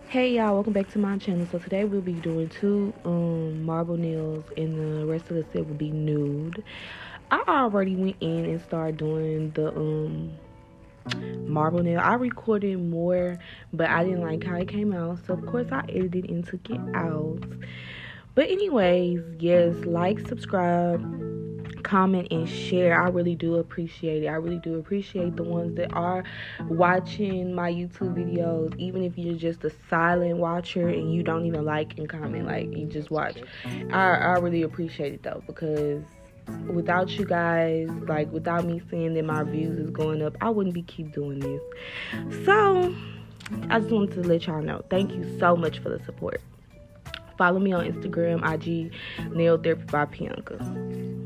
Hey y'all, welcome back to my channel. So today we'll be doing two marble nails and the rest of the set will be nude. I already went in and started doing the marble nail. I recorded more, but I didn't like how it came out. So of course I edited and took it out. But anyways, yes, like, subscribe, comment, and share. I really do appreciate it. I really do appreciate the ones that are watching my YouTube videos, even if you're just a silent watcher and you don't even like and comment, like you just watch. I really appreciate it though, because without you guys, like without me seeing that my views is going up, I wouldn't be keep doing this. So I just wanted to let y'all know, thank you so much for the support. Follow me on Instagram, IG, Nail Therapy by Bianca.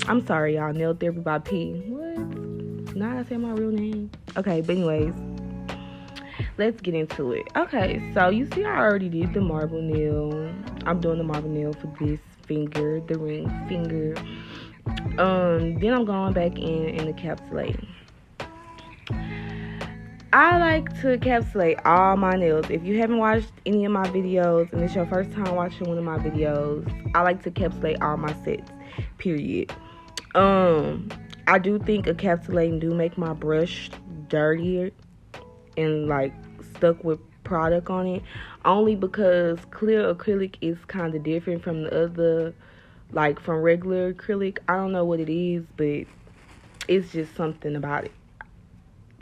I'm sorry, y'all. Nail Therapy by P. What? Now I say my real name. Okay, but anyways, let's get into it. Okay, so you see I already did the marble nail. I'm doing the marble nail for this finger, the ring finger. Then I'm going back in and encapsulating. I like to encapsulate all my nails. If you haven't watched any of my videos and it's your first time watching one of my videos, I like to encapsulate all my sets, period. I do think encapsulating do make my brush dirtier and like stuck with product on it, only because clear acrylic is kind of different from the other, like from regular acrylic. I don't know what it is, but it's just something about it.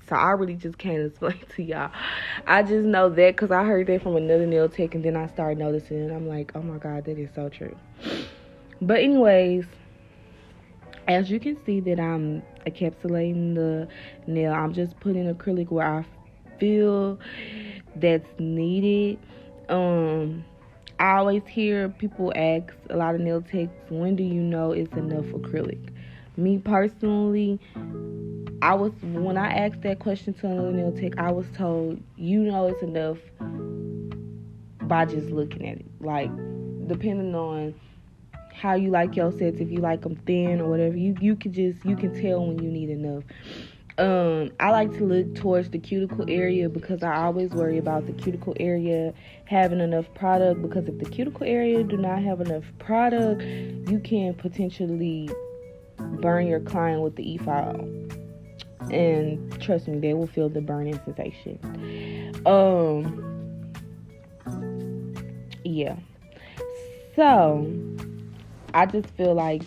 So I really just can't explain to y'all. I just know that because I heard that from another nail tech, and then I started noticing it, and I'm like, oh my god, that is so true. But anyways, as you can see that I'm encapsulating the nail, I'm just putting acrylic where I feel that's needed. I always hear people ask a lot of nail techs, when do you know it's enough acrylic? Me personally, when I asked that question to another nail tech, I was told, you know it's enough by just looking at it. Like, depending on how you like your sets, if you like them thin or whatever, you can tell when you need enough. I like to look towards the cuticle area because I always worry about the cuticle area having enough product, because if the cuticle area do not have enough product, you can potentially burn your client with the e-file. And trust me, they will feel the burning sensation. Yeah. So I just feel like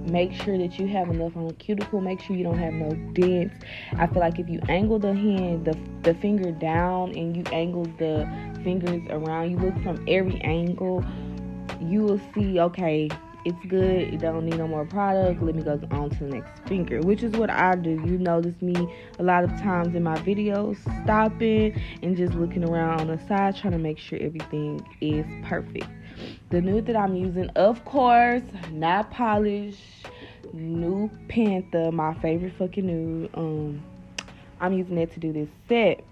make sure that you have enough on the cuticle. Make sure you don't have no dents. I feel like if you angle the hand, the finger down, and you angle the fingers around, you look from every angle, you will see, okay, it's good, it don't need no more product, let me go on to the next finger, which is what I do. You notice me a lot of times in my videos stopping and just looking around on the side, trying to make sure everything is perfect. The nude that I'm using, of course, not polished, Nude Panther, my favorite fucking nude. I'm using that to do this set.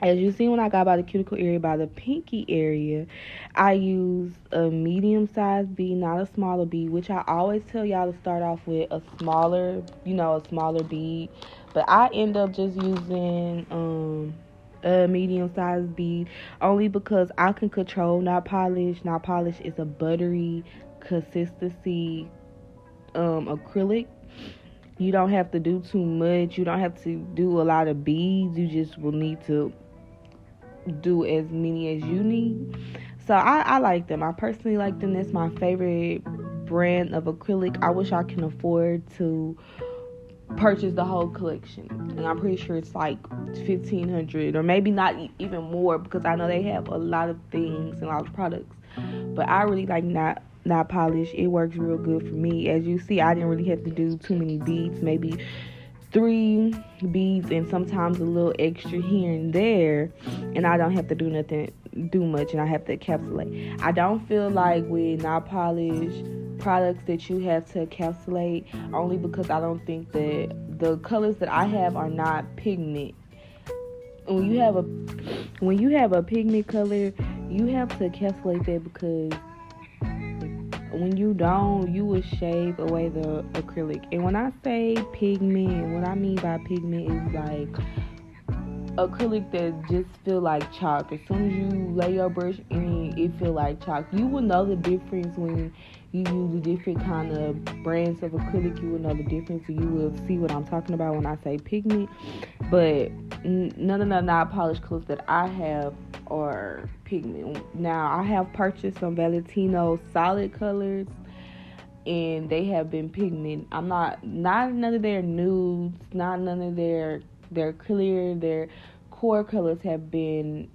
As you see, when I got by the cuticle area, by the pinky area, I use a medium-sized bead, not a smaller bead, which I always tell y'all to start off with a smaller bead. But I end up just using a medium-sized bead, only because I can control not polished. Not polished is a buttery consistency acrylic. You don't have to do too much. You don't have to do a lot of beads. You just will need to do as many as you need. So I like them. I personally like them. That's my favorite brand of acrylic. I wish I can afford to purchase the whole collection, and I'm pretty sure it's like $1,500 or maybe not even more, because I know they have a lot of things and a lot of products. But I really like not polished. It works real good for me. As you see, I didn't really have to do too many beads, maybe 3 beads and sometimes a little extra here and there, and I don't have to do much, and I have to encapsulate. I don't feel like with not polished products that you have to encapsulate, only because I don't think that the colors that I have are not pigment. When you have a pigment color, you have to encapsulate that, because when you don't, you will shave away the acrylic. And when I say pigment, what I mean by pigment is like acrylic that just feel like chalk. As soon as you lay your brush in it, it feel like chalk. You will know the difference when you use a different kind of brands of acrylic. You will know the difference, and you will see what I'm talking about when I say pigment. But none of the non-polished colors that I have are pigment. Now, I have purchased some Valentino solid colors, and they have been pigment. I'm not none of their nudes, not none of their clear, their core colors have been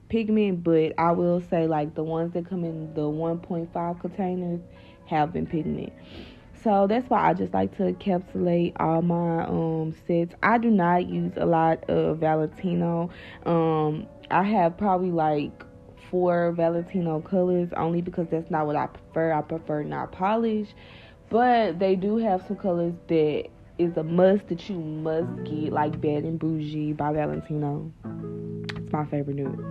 pigment, but I will say like the ones that come in the 1.5 containers have been pigment. So that's why I just like to encapsulate all my sets. I do not use a lot of Valentino. I have probably like 4 Valentino colors only because that's not what I prefer. I prefer not polished. But they do have some colors that is a must that you must get, like Bad and Bougie by Valentino. It's my favorite nude.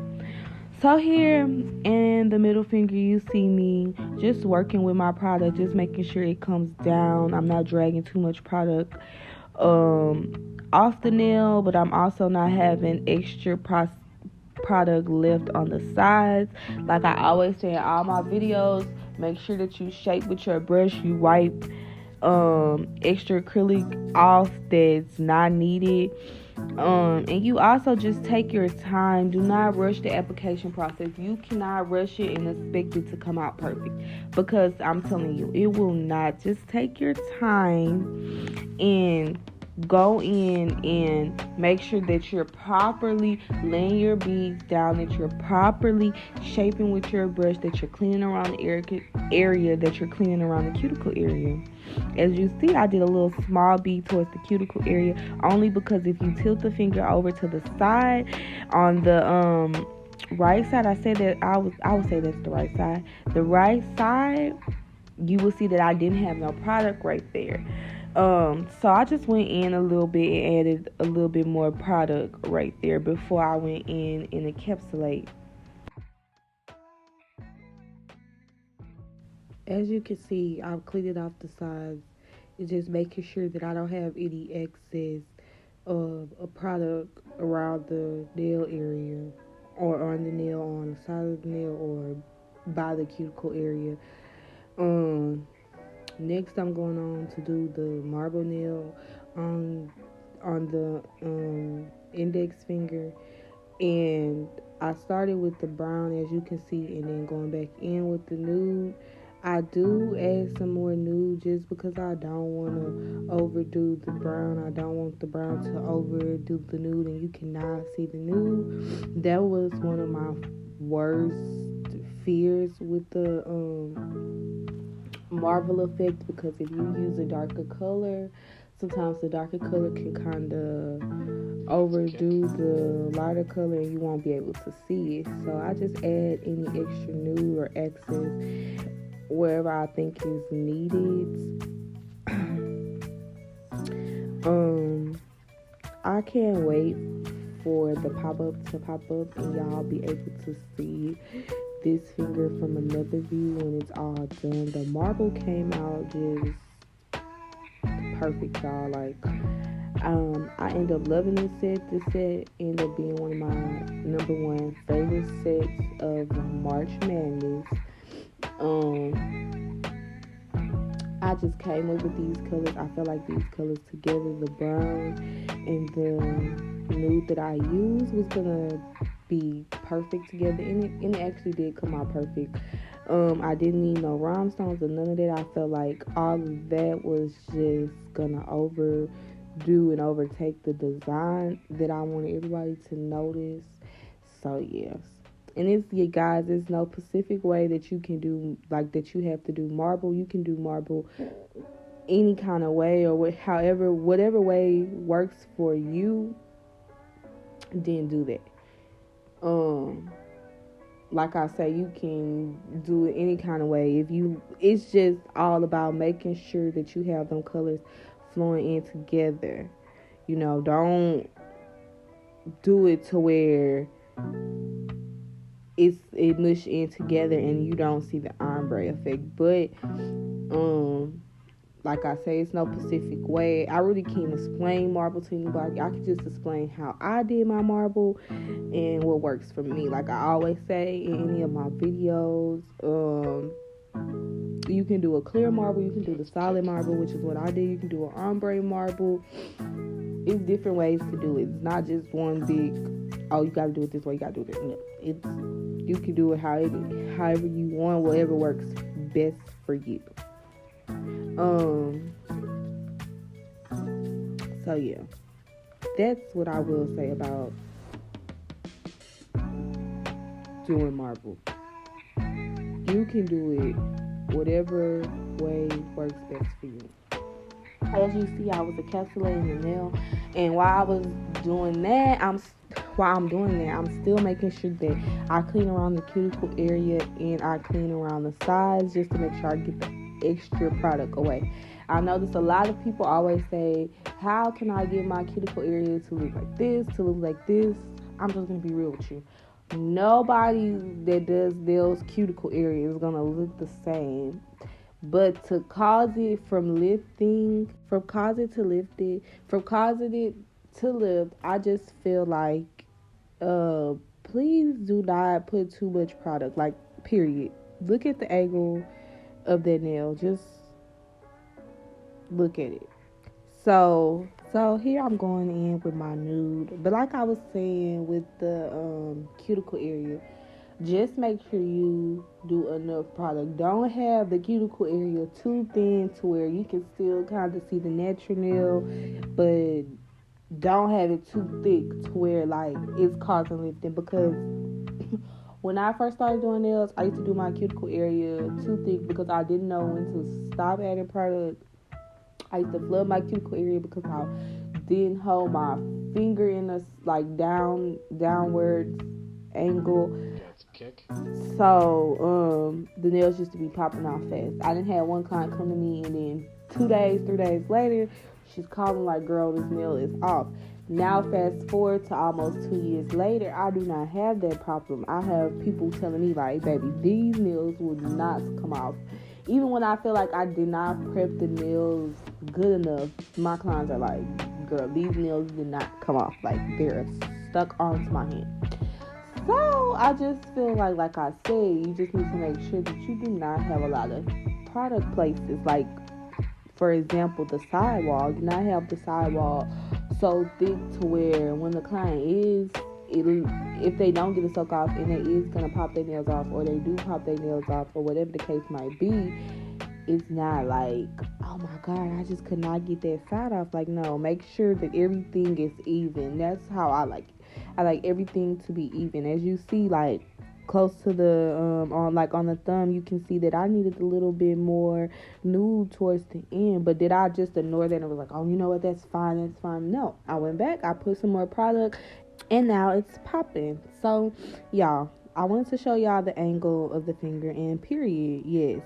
So here in the middle finger, you see me just working with my product, just making sure it comes down. I'm not dragging too much product off the nail, but I'm also not having extra product left on the sides. Like I always say in all my videos, make sure that you shape with your brush. You wipe extra acrylic off that's not needed. And you also just take your time. Do not rush the application process. You cannot rush it and expect it to come out perfect, because I'm telling you, it will not. Just take your time and go in and make sure that you're properly laying your beads down, that you're properly shaping with your brush, that you're cleaning around the area, that you're cleaning around the cuticle area. As you see, I did a little small bead towards the cuticle area, only because if you tilt the finger over to the side on the right side, I would say that's the right side. The right side, you will see that I didn't have no product right there. So I just went in a little bit and added a little bit more product right there before I went in and encapsulate. As you can see, I've cleaned it off the sides. It's just making sure that I don't have any excess of a product around the nail area, or on the nail, on the side of the nail, or by the cuticle area. Next, I'm going on to do the marble nail on the index finger, and I started with the brown, as you can see, and then going back in with the nude. I do add some more nude just because I don't want to overdo the brown. I don't want the brown to overdo the nude and you cannot see the nude. That was one of my worst fears with the marble effect, because if you use a darker color, sometimes the darker color can kind of overdo the lighter color and you won't be able to see it. So I just add any extra nude or excess wherever I think is needed. I can't wait for the pop-up to pop up and y'all be able to see this finger from another view when it's all done. The marble came out just perfect, y'all. Like, I end up loving this set. This set ended up being one of my number one favorite sets of March Madness. I just came up with these colors. I feel like these colors together, the brown and the nude that I used, was gonna be perfect together, and it actually did come out perfect. I didn't need no rhinestones or none of that. I felt like all of that was just gonna overdo and overtake the design that I wanted everybody to notice. So yes. And you guys, there's no specific way that you can do, like, that you have to do marble. You can do marble any kind of way, or whatever way works for you, then do that. Like I say, you can do it any kind of way. It's just all about making sure that you have them colors flowing in together. Don't do it to where it mush in together and you don't see the ombre effect. But like I say, it's no specific way. I really can't explain marble to anybody. I can just explain how I did my marble and what works for me. Like I always say in any of my videos, you can do a clear marble, you can do the solid marble, which is what I did. You can do an ombre marble. It's different ways to do it. It's not just one big, oh, you gotta do it this way, you gotta do it this. No, it's, you can do it however you want, whatever works best for you. So yeah, that's what I will say about doing marble. You can do it whatever way works best for you. As you see, I was encapsulating the nail, and while I'm doing that, I'm still making sure that I clean around the cuticle area and I clean around the sides just to make sure I get the extra product away. I notice a lot of people always say, how can I get my cuticle area to look like this, to look like this? I'm just going to be real with you. Nobody that does nails cuticle area is going to look the same. But to cause it to lift, I just feel like, please do not put too much product, like, period. Look at the angle of that nail. Just look at it. So here I'm going in with my nude. But like I was saying with the cuticle area, just make sure you do enough product. Don't have the cuticle area too thin to where you can still kind of see the natural nail, but don't have it too thick to where like it's causing lifting. Because when I first started doing nails, I used to do my cuticle area too thick because I didn't know when to stop adding product. I used to flood my cuticle area because I didn't hold my finger in a like downward angle. So the nails used to be popping off fast. I didn't have one client come to me and then 3 days later, she's calling like, girl, this nail is off. Now fast forward to almost 2 years later, I do not have that problem. I have people telling me like, baby, these nails will not come off. Even when I feel like I did not prep the nails good enough, my clients are like, girl, these nails did not come off. Like, they're stuck onto my hand. So I just feel like I said, you just need to make sure that you do not have a lot of product places. Like, for example, the sidewall. Do not have the sidewall so thick to where when the client if they don't get it soak off and they is gonna pop their nails off, or they do pop their nails off, or whatever the case might be, it's not like, oh my god, I just could not get that side off. Like, no, make sure that everything is even. That's how I like it. I like everything to be even. As you see, like close to the on the thumb, you can see that I needed a little bit more nude towards the end. But did I just ignore that and was like, oh, you know what, that's fine. No, I went back, I put some more product, and now it's popping. So y'all, I wanted to show y'all the angle of the finger and period. Yes,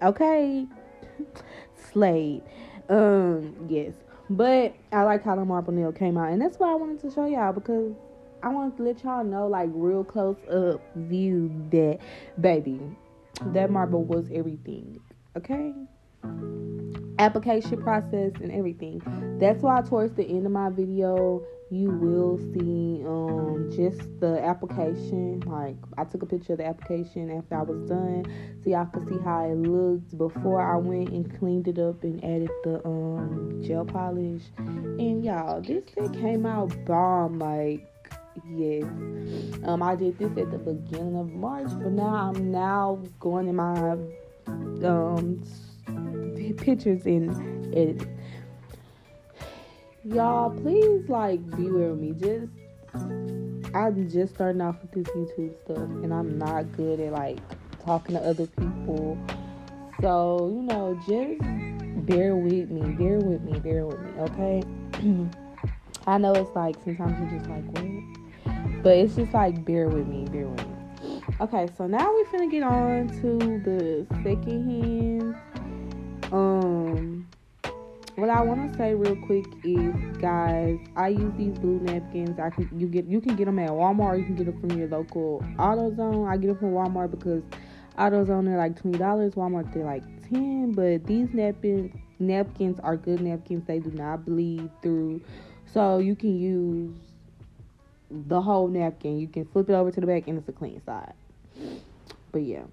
okay. Slayed. Yes. But I like how the marble nail came out, and that's why I wanted to show y'all, because I wanted to let y'all know, like, real close up view that, baby, that marble was everything. Okay? Application process and everything. That's why towards the end of my video, you will see just the application. Like, I took a picture of the application after I was done, so y'all could see how it looked before I went and cleaned it up and added the gel polish. And y'all, this thing came out bomb. Like, yes. I did this at the beginning of March, but now I'm going in my pictures and edit. Y'all, please, like, be with me. I'm just starting off with this YouTube stuff, and I'm not good at, like, talking to other people. So, you know, just bear with me, okay? I know it's like, sometimes you're just like, what? But it's just like, bear with me. Okay, so now we're finna get on to the second hand. What I want to say real quick is, guys, I use these blue napkins. You can get them at Walmart, or you can get them from your local AutoZone. I get them from Walmart because AutoZone they're like $20, Walmart they're like 10, but these napkins are good napkins. They do not bleed through. So you can use the whole napkin. You can flip it over to the back and it's a clean side. But yeah.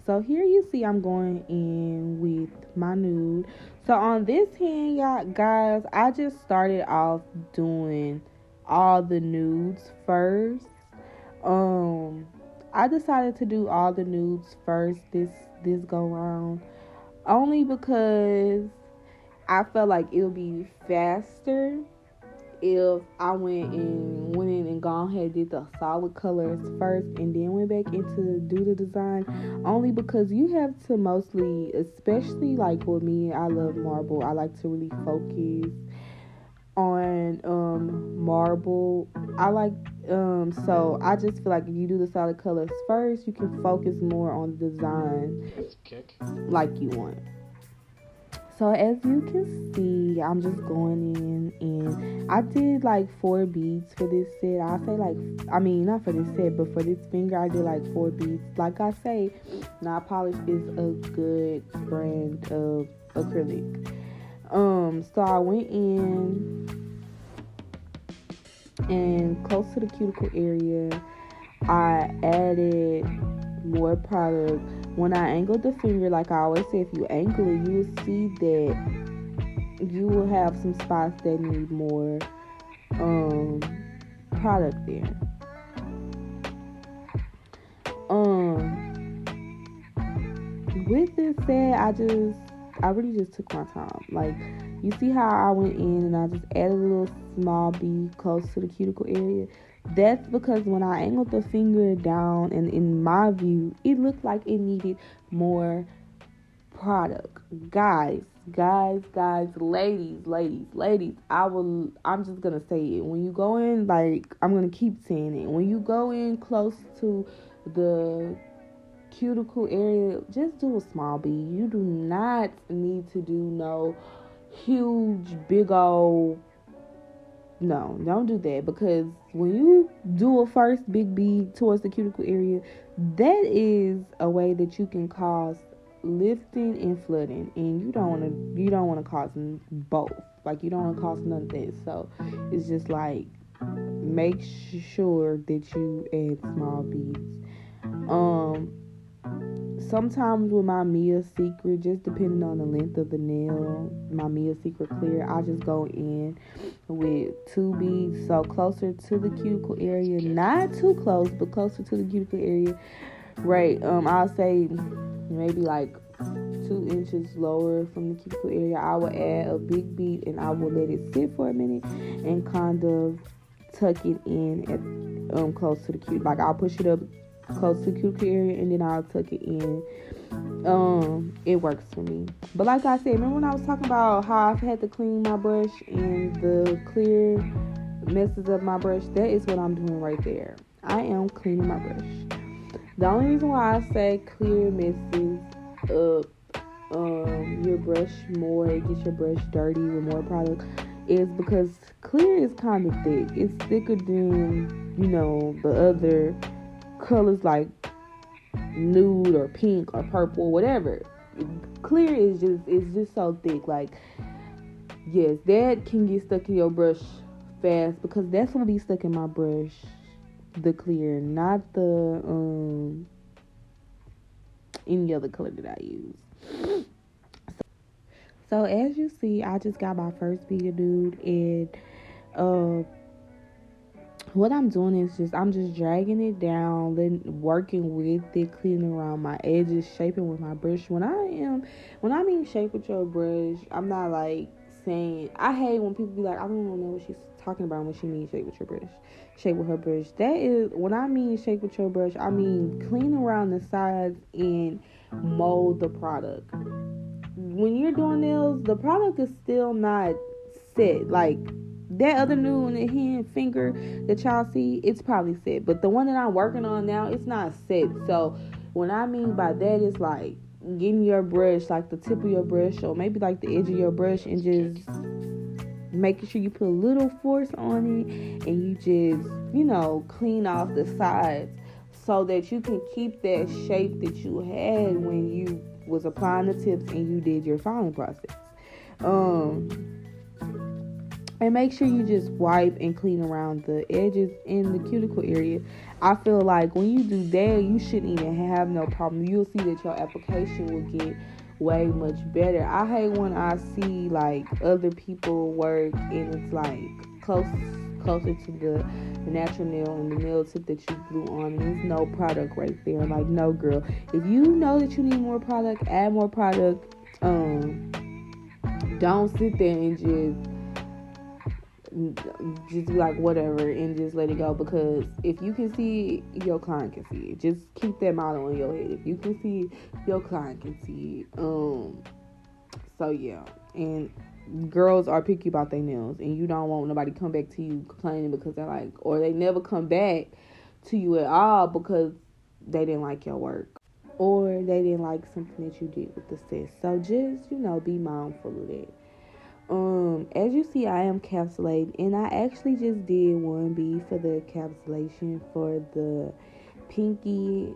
So here you see I'm going in with my nude. So on this hand, y'all guys, I just started off doing all the nudes first. I decided to do all the nudes first this go round, only because I felt like it would be faster if I went in and gone ahead and did the solid colors first and then went back into do the design. Only because you have to mostly, especially like with me, I love marble. I like to really focus on marble. I like so I just feel like if you do the solid colors first, you can focus more on the design like you want. So as you can see, I'm just going in and I did like 4 beads for this set. Not for this set, but for this finger, I did like 4 beads. Like I say, Knot Polish is a good brand of acrylic. So I went in and close to the cuticle area, I added more product. When I angled the finger, like I always say, if you angle it, you will see that you will have some spots that need more product there. With this said, I really just took my time. Like, you see how I went in and I just added a little small bead close to the cuticle area? That's because when I angled the finger down, and in my view, it looked like it needed more product. Guys, ladies, I'm just gonna say it. When you go in, like, I'm gonna keep saying it. When you go in close to the cuticle area, just do a small bead. You do not need to do no huge, big old. No, don't do that, because when you do a first big bead towards the cuticle area, that is a way that you can cause lifting and flooding, and you don't want to cause both. Like, you don't want to cause none of that. So it's just like, make sure that you add small beads. Sometimes with my Mia Secret, just depending on the length of the nail, my Mia Secret clear, I just go in with 2 beads, so closer to the cuticle area, not too close, but closer to the cuticle area. Right, I'll say maybe like 2 inches lower from the cuticle area. I will add a big bead and I will let it sit for a minute and kind of tuck it in at close to the cuticle. Like, I'll push it up close to the cuticle area and then I'll tuck it in. It works for me. But like I said, remember when I was talking about how I've had to clean my brush and the clear messes up my brush? That is what I'm doing right there. I am cleaning my brush. The only reason why I say clear messes up your brush more, it gets your brush dirty with more product, is because clear is kind of thick. It's thicker than, the other colors like nude or pink or purple, whatever. Clear is just so thick. Like, yes, that can get stuck in your brush fast, because that's gonna be stuck in my brush, the clear, not the any other color that I use. So as you see, I just got my first bead of nude, and what I'm doing is I'm just dragging it down, then working with it, cleaning around my edges, shaping with my brush. When I mean shape with your brush, I'm not like saying, I hate when people be like, I don't know what she's talking about when she means shape with your brush. Shape with her brush. That is, when I mean shape with your brush, I mean clean around the sides and mold the product. When you're doing nails, the product is still not set. Like, that other nude in the hand finger that y'all see, it's probably set. But the one that I'm working on now, it's not set. So what I mean by that is like getting your brush, like the tip of your brush, or maybe like the edge of your brush, and just making sure you put a little force on it, and you just, clean off the sides so that you can keep that shape that you had when you was applying the tips and you did your filing process. And make sure you just wipe and clean around the edges in the cuticle area. I feel like when you do that, you shouldn't even have no problem. You'll see that your application will get way much better. I hate when I see like other people work and it's like closer to the natural nail and the nail tip that you glue on, and there's no product right there. Like, no, girl. If you know that you need more product, add more product. Don't sit there and just be like whatever and just let it go, because if you can see it, your client can see it. Just keep that motto in your head. If you can see it, your client can see it. So yeah, and girls are picky about their nails, and you don't want nobody come back to you complaining because they're like, or they never come back to you at all because they didn't like your work or they didn't like something that you did with the set. So just, be mindful of that. As you see, I am capsulating, and I actually just did 1B for the encapsulation for the pinky.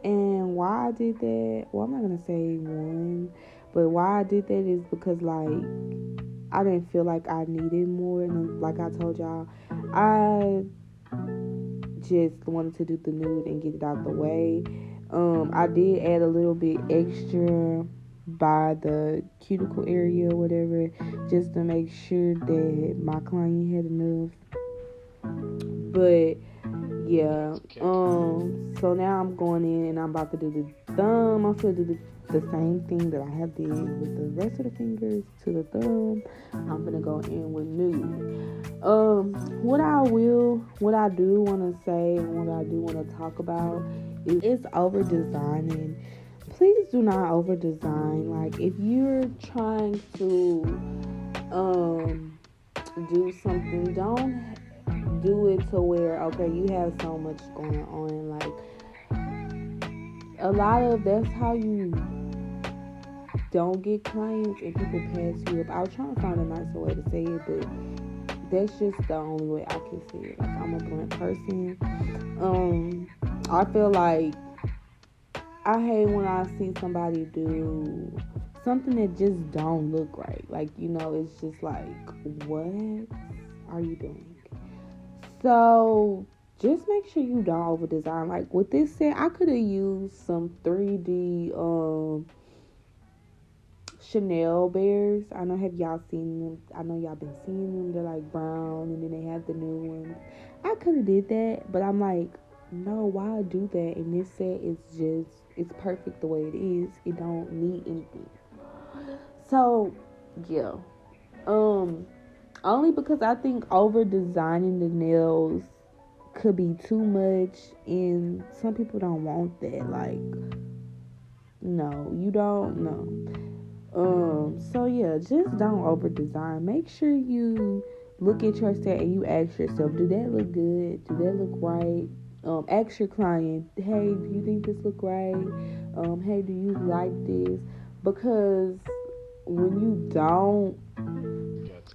And why I did that, well, I'm not gonna say one, but why I did that is because, like, I didn't feel like I needed more, and like I told y'all, I just wanted to do the nude and get it out the way. I did add a little bit extra by the cuticle area or whatever, just to make sure that my client had enough. But yeah, so now I'm going in and I'm about to do the thumb. I'm gonna do the same thing that I have did with the rest of the fingers to the thumb. I'm gonna go in with nude. What I do want to say and what I do want to talk about is over designing. Please do not over design. Like, if you're trying to do something, don't do it to where, okay, you have so much going on. Like, a lot of that's how you don't get clients and people pass you up. I was trying to find a nicer way to say it, but that's just the only way I can say it. Like, I'm a blunt person. I feel like I hate when I see somebody do something that just don't look right. Like, it's just like, what are you doing? So just make sure you don't over design. Like, with this set, I could have used some 3D Chanel bears. I know, have y'all seen them? I know y'all been seeing them. They're like brown, and then they have the new ones. I could have did that, but I'm like, no, why do that? And this set is it's perfect the way it is. It don't need anything. So yeah, only because I think over designing the nails could be too much, and some people don't want that. Like, no, you don't know. So yeah, just don't over design. Make sure you look at your set and you ask yourself, do that look good? Do that look right? Ask your client, hey, do you think this look right? Hey, do you like this? Because when you don't,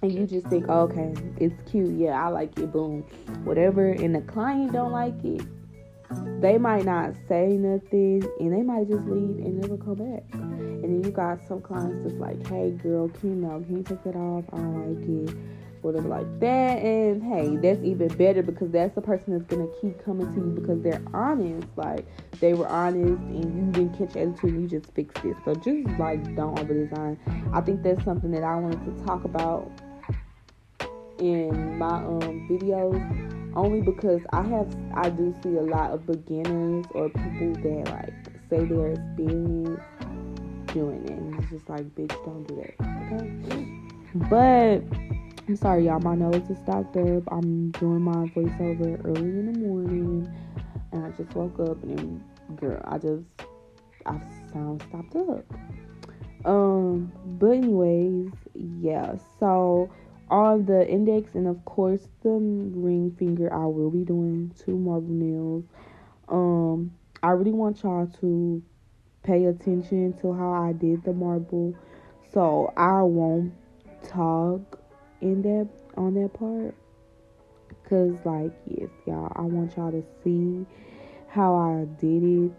and you just think, oh, okay, it's cute, yeah, I like it, boom, whatever, and the client don't like it, they might not say nothing, and they might just leave and never come back. And then you got some clients that's like, hey, girl, can you take that off? I don't like it, whatever, like that. And hey, that's even better, because that's the person that's gonna keep coming to you because they're honest. Like, they were honest and you didn't catch attitude and you just fixed it. So just, like, don't over design. I think that's something that I wanted to talk about in my videos, only because I do see a lot of beginners or people that, like, say they're experienced doing it, and it's just like, bitch, don't do that, okay? But I'm sorry, y'all, my nose is stopped up. I'm doing my voiceover early in the morning, and I just woke up, and then, girl, I sound stopped up. But anyways, yeah, so on the index and of course the ring finger, I will be doing 2 marble nails. I really want y'all to pay attention to how I did the marble, so I won't talk in depth on that part, cause, like, yes, y'all, I want y'all to see how I did it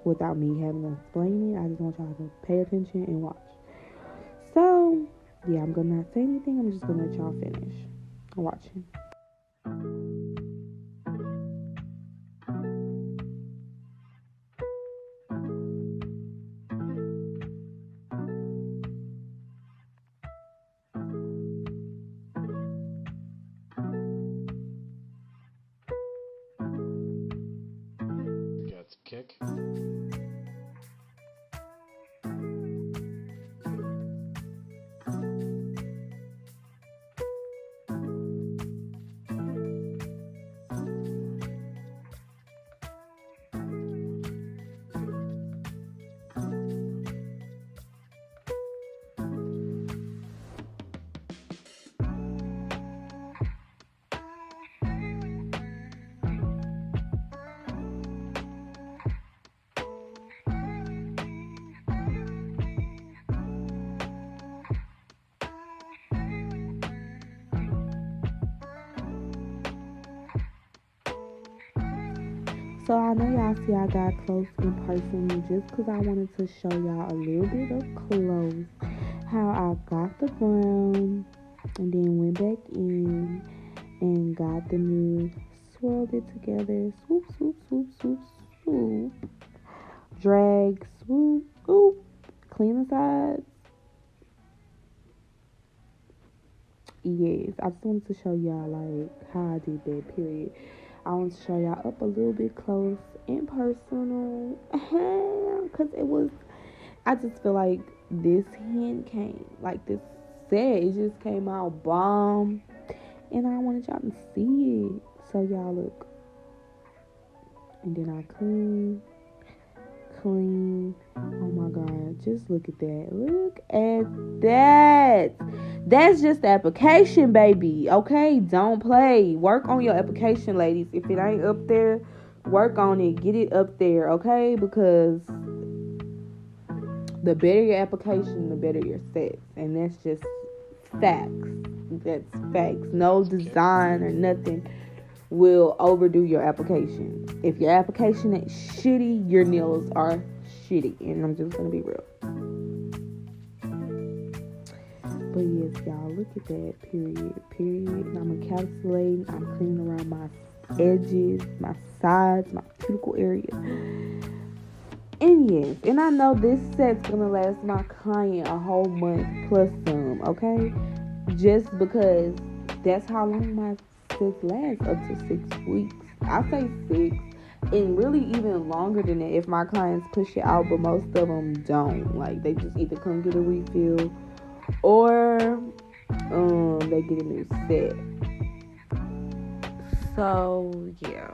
without me having to explain it. I just want y'all to pay attention and watch. So, yeah, I'm gonna not say anything. I'm just gonna let y'all finish watching. Got the kick. So I know y'all see I got close in person just because I wanted to show y'all a little bit up close how I got the brown and then went back in and got the nude, swirled it together, swoop, swoop, swoop, swoop, swoop, drag, swoop, oop, clean the sides. Yes, I just wanted to show y'all like how I did that, period. I want to show y'all up a little bit close and personal. Because I just feel like this hand came, like this set, it just came out bomb. And I wanted y'all to see it. So y'all look. And then I clean. Oh my God, just look at that. Look at that. That's just the application, baby. Okay, don't play. Work on your application, ladies. If it ain't up there, work on it. Get it up there, okay? Because the better your application, the better your sets. And that's just facts. That's facts. No design or nothing will overdo your application. If your application ain't shitty, your nails are shitty. And I'm just gonna be real. But yes, y'all, look at that. Period. And I'm encapsulating. I'm cleaning around my edges, my sides, my cuticle area. And yes, and I know this set's gonna last my client a whole month plus some, okay? Just because that's how long my sets last, up to 6 weeks. I say 6, and really even longer than that if my clients push it out, but most of them don't. Like, they just either come get a refill or they get a new set. So yeah.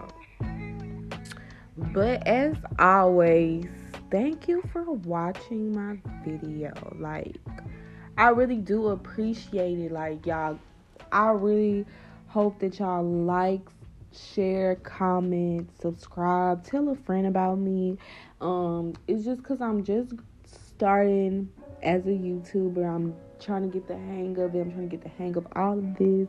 But as always, thank you for watching my video. Like, I really do appreciate it. Like, y'all, I really hope that y'all like, share, comment, subscribe, tell a friend about me. It's just because I'm just starting as a YouTuber. I'm trying to get the hang of it. I'm trying to get the hang of all of this.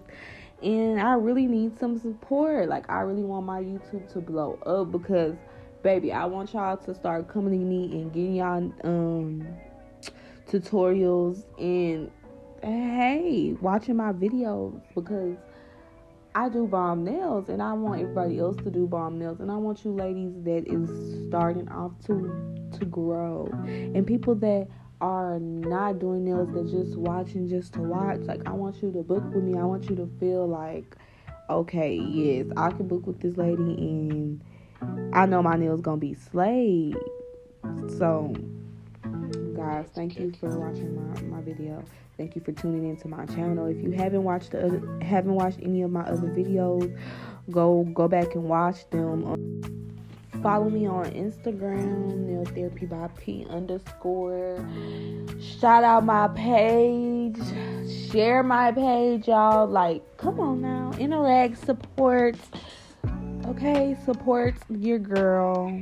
And I really need some support. Like, I really want my YouTube to blow up because, baby, I want y'all to start coming to me and getting y'all tutorials and, hey, watching my videos because I do bomb nails and I want everybody else to do bomb nails. And I want you ladies that is starting off to grow. And people that are not doing nails, that just watching just to watch. Like, I want you to book with me. I want you to feel like, okay, yes, I can book with this lady and I know my nails gonna be slayed. So, guys, thank you for watching my video. Thank you for tuning into my channel. If you haven't watched any of my other videos, go back and watch them. Follow me on Instagram, Nail Therapy by P _. Shout out my page. Share my page, y'all. Like, come on now. Interact, support. Okay, support your girl.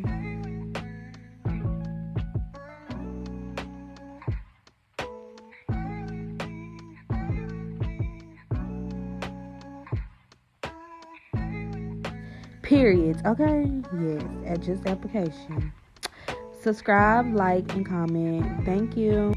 periods, okay? Yes, at just application. Subscribe, like, and comment. Thank you.